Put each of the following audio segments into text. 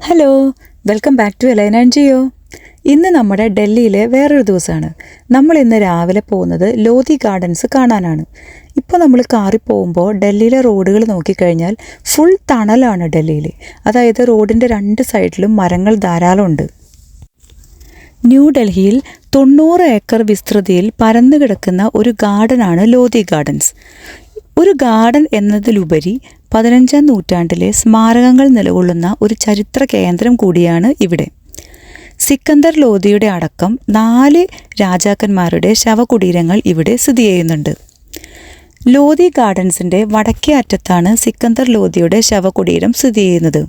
Hello, welcome back to എലൈന and ജിയോ. ഇന്ന് നമ്മുടെ ഡൽഹിയിലെ വേറൊരു ദിവസമാണ്. നമ്മൾ ഇന്ന് രാവിലെ പോകുന്നത് ലോധി ഗാർഡൻസ് കാണാനാണ്. ഇപ്പോൾ നമ്മൾ കാറിൽ പോകുമ്പോൾ ഡൽഹിയിലെ റോഡുകൾ നോക്കിക്കഴിഞ്ഞാൽ ഫുൾ തണലാണ് ഡൽഹിയിൽ. അതായത് റോഡിൻ്റെ രണ്ട് സൈഡിലും മരങ്ങൾ ധാരാളമുണ്ട്. ന്യൂഡൽഹിയിൽ 90 ഏക്കർ വിസ്തൃതിയിൽ പരന്നു കിടക്കുന്ന ഒരു ഗാർഡനാണ് ലോധി ഗാർഡൻസ്. ഒരു ഗാർഡൻ എന്നതിലുപരി 15-ാം നൂറ്റാണ്ടിലെ സ്മാരകങ്ങൾ നിലകൊള്ളുന്ന ഒരു ചരിത്ര കേന്ദ്രം കൂടിയാണ് ഇവിടെ. സിക്കന്ദർ ലോധിയുടെ അടക്കം 4 രാജാക്കന്മാരുടെ ശവകുടീരങ്ങൾ ഇവിടെ സ്ഥിതി ചെയ്യുന്നുണ്ട്. ലോധി ഗാർഡൻസിൻ്റെ വടക്കേ അറ്റത്താണ് സിക്കന്ദർ ലോധിയുടെ ശവകുടീരം സ്ഥിതി ചെയ്യുന്നത്.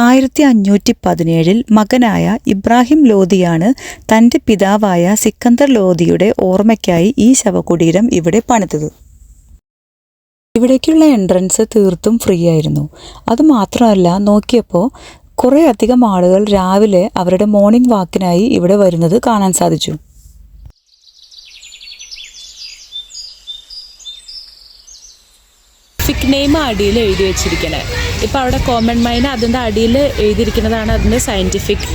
1517 മകനായ ഇബ്രാഹിം ലോധിയാണ് തൻ്റെ പിതാവായ സിക്കന്ദർ ലോധിയുടെ ഓർമ്മയ്ക്കായി ഈ ശവകുടീരം ഇവിടെ പണിതത്. ഇവിടേക്കുള്ള എൻട്രൻസ് തീർത്തും ഫ്രീ ആയിരുന്നു. അതുമാത്രമല്ല, നോക്കിയപ്പോൾ കുറേ അധികം ആളുകൾ രാവിലെ അവരുടെ മോർണിംഗ് വാക്കിനായി ഇവിടെ വരുന്നത് കാണാൻ സാധിച്ചു. നെയിം അടിയിൽ എഴുതി വെച്ചിരിക്കണേ. ഇപ്പം അവിടെ കോമൺ മൈന അതിൻ്റെ അടിയിൽ എഴുതിയിരിക്കുന്നതാണ് അതിൻ്റെ സയൻറ്റിഫിക്.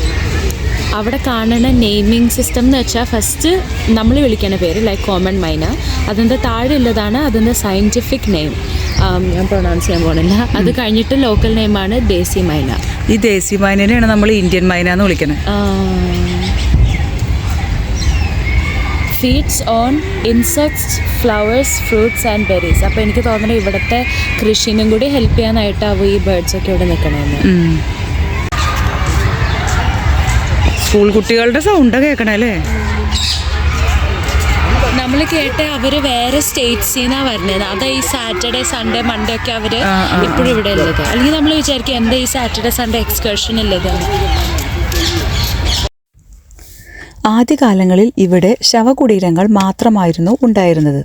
അവിടെ കാണുന്ന നെയിമിങ് സിസ്റ്റം എന്ന് വെച്ചാൽ ഫസ്റ്റ് നമ്മൾ വിളിക്കണ പേര് ലൈക്ക് കോമൺ മൈന, അതിൻ്റെ താഴെ ഉള്ളതാണ് അതിൻ്റെ സയൻറ്റിഫിക് നെയിം. ഞാൻ പ്രൊണൗൺസ് ചെയ്യാൻ പോകണില്ല. അത് കഴിഞ്ഞിട്ട് ലോക്കൽ നെയിമാണ് ദേശി മൈന. ഈ ദേശി മൈനയാണ് നമ്മൾ ഇന്ത്യൻ മൈന എന്ന് വിളിക്കുന്നത്. Feeds on insects, flowers, fruits and berries. അപ്പോൾ എനിക്ക് തോന്നുന്നത് ഇവിടുത്തെ കൃഷിനും കൂടി ഹെൽപ്പ് ചെയ്യാനായിട്ടാവും ഈ ബേർഡ്സൊക്കെ ഇവിടെ നിൽക്കണമെന്ന്. സ്കൂൾ കുട്ടികളുടെ സൗണ്ട് കേൾക്കണല്ലേ? നമ്മൾ കേട്ട് അവർ വേറെ സ്റ്റേറ്റ്സിൽ നിന്നാണ് വരുന്നത്. അതാ ഈ സാറ്റർഡേ സൺഡേ മൺഡേ ഒക്കെ അവർ ഇപ്പോഴും ഇവിടെ ഉള്ളത്. അല്ലെങ്കിൽ നമ്മൾ വിചാരിക്കും എന്താ ഈ സാറ്റർഡേ സൺഡേ എക്സ്കർഷൻ ഉള്ളത്. ആദ്യകാലങ്ങളിൽ ഇവിടെ ശവകുടീരങ്ങൾ മാത്രമായിരുന്നു ഉണ്ടായിരുന്നത്.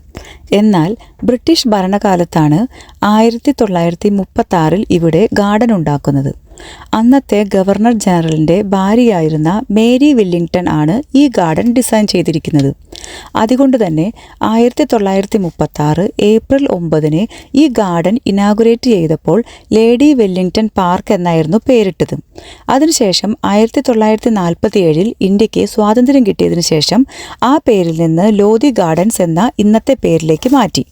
എന്നാൽ ബ്രിട്ടീഷ് ഭരണകാലത്താണ് 1936 ഇവിടെ ഗാർഡൻ ഉണ്ടാക്കുന്നത്. അന്നത്തെ ഗവർണർ ജനറലിൻ്റെ ഭാര്യയായിരുന്ന മേരി വില്ലിംഗ്ടൺ ആണ് ഈ ഗാർഡൻ ഡിസൈൻ ചെയ്തിരിക്കുന്നത്. അതുകൊണ്ട് തന്നെ 1936 ഏപ്രിൽ 9 ഈ ഗാർഡൻ ഇനാഗുറേറ്റ് ചെയ്തപ്പോൾ ലേഡി വെല്ലിംഗ്ടൺ പാർക്ക് എന്നായിരുന്നു പേരിട്ടത്. അതിനുശേഷം 1947 ഇന്ത്യക്ക് സ്വാതന്ത്ര്യം കിട്ടിയതിനു ശേഷം ആ പേരിൽ നിന്ന് ലോധി ഗാർഡൻസ് എന്ന ഇന്നത്തെ പേരിലേക്ക് മാറ്റി.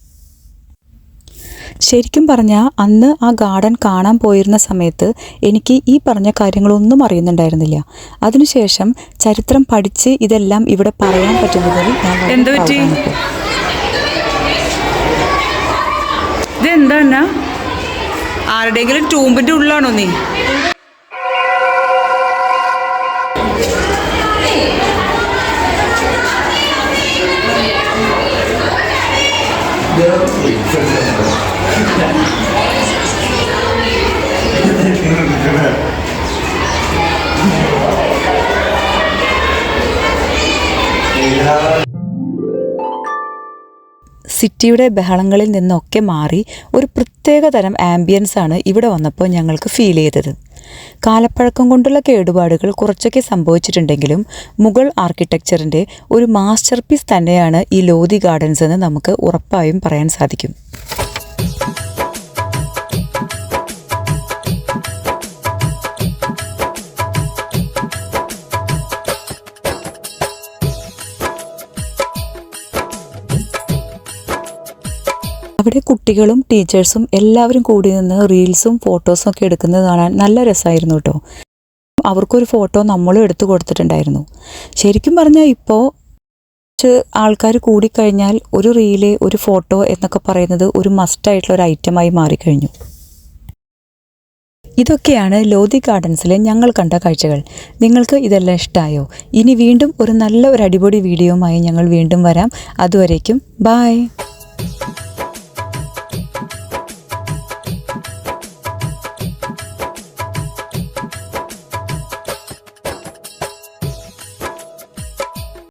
ശരിക്കും പറഞ്ഞാൽ അന്ന് ആ ഗാർഡൻ കാണാൻ പോയിരുന്ന സമയത്ത് എനിക്ക് ഈ പറഞ്ഞ കാര്യങ്ങളൊന്നും അറിയുന്നുണ്ടായിരുന്നില്ല. അതിനുശേഷം ചരിത്രം പഠിച്ച് ഇതെല്ലാം ഇവിടെ പറയാൻ പറ്റുന്നതിൽ ഇതെന്താ ആരുടെയെങ്കിലും ടൂമ്പിന്റെ ഉള്ളിലാണോ നീ? സിറ്റിയുടെ ബഹളങ്ങളിൽ നിന്നൊക്കെ മാറി ഒരു പ്രത്യേക തരം ആംബിയൻസ് ആണ് ഇവിടെ വന്നപ്പോൾ ഞങ്ങൾക്ക് ഫീൽ ചെയ്തത്. കാലപ്പഴക്കം കൊണ്ടുള്ള കേടുപാടുകൾ കുറച്ചൊക്കെ സംഭവിച്ചിട്ടുണ്ടെങ്കിലും മുഗൾ ആർക്കിടെക്ചറിൻ്റെ ഒരു മാസ്റ്റർ പീസ് തന്നെയാണ് ഈ ലോധി ഗാർഡൻസ് എന്ന് നമുക്ക് ഉറപ്പായും പറയാൻ സാധിക്കും. അവിടെ കുട്ടികളും ടീച്ചേഴ്സും എല്ലാവരും കൂടി നിന്ന് റീൽസും ഫോട്ടോസും ഒക്കെ എടുക്കുന്നത് കാണാൻ നല്ല രസമായിരുന്നു കേട്ടോ. അവർക്കൊരു ഫോട്ടോ നമ്മളും എടുത്തു കൊടുത്തിട്ടുണ്ടായിരുന്നു. ശരിക്കും പറഞ്ഞാൽ ഇപ്പോൾ ആൾക്കാർ കൂടിക്കഴിഞ്ഞാൽ ഒരു റീല് ഒരു ഫോട്ടോ എന്നൊക്കെ പറയുന്നത് ഒരു മസ്റ്റായിട്ടുള്ള ഒരു ഐറ്റമായി മാറിക്കഴിഞ്ഞു. ഇതൊക്കെയാണ് ലോധി ഗാർഡൻസിലെ ഞങ്ങൾ കണ്ട കാഴ്ചകൾ. നിങ്ങൾക്ക് ഇതെല്ലാം ഇഷ്ടമായോ? ഇനി വീണ്ടും ഒരു നല്ല ഒരു അടിപൊളി വീഡിയോയുമായി ഞങ്ങൾ വീണ്ടും വരാം. അതുവരേക്കും ബൈ.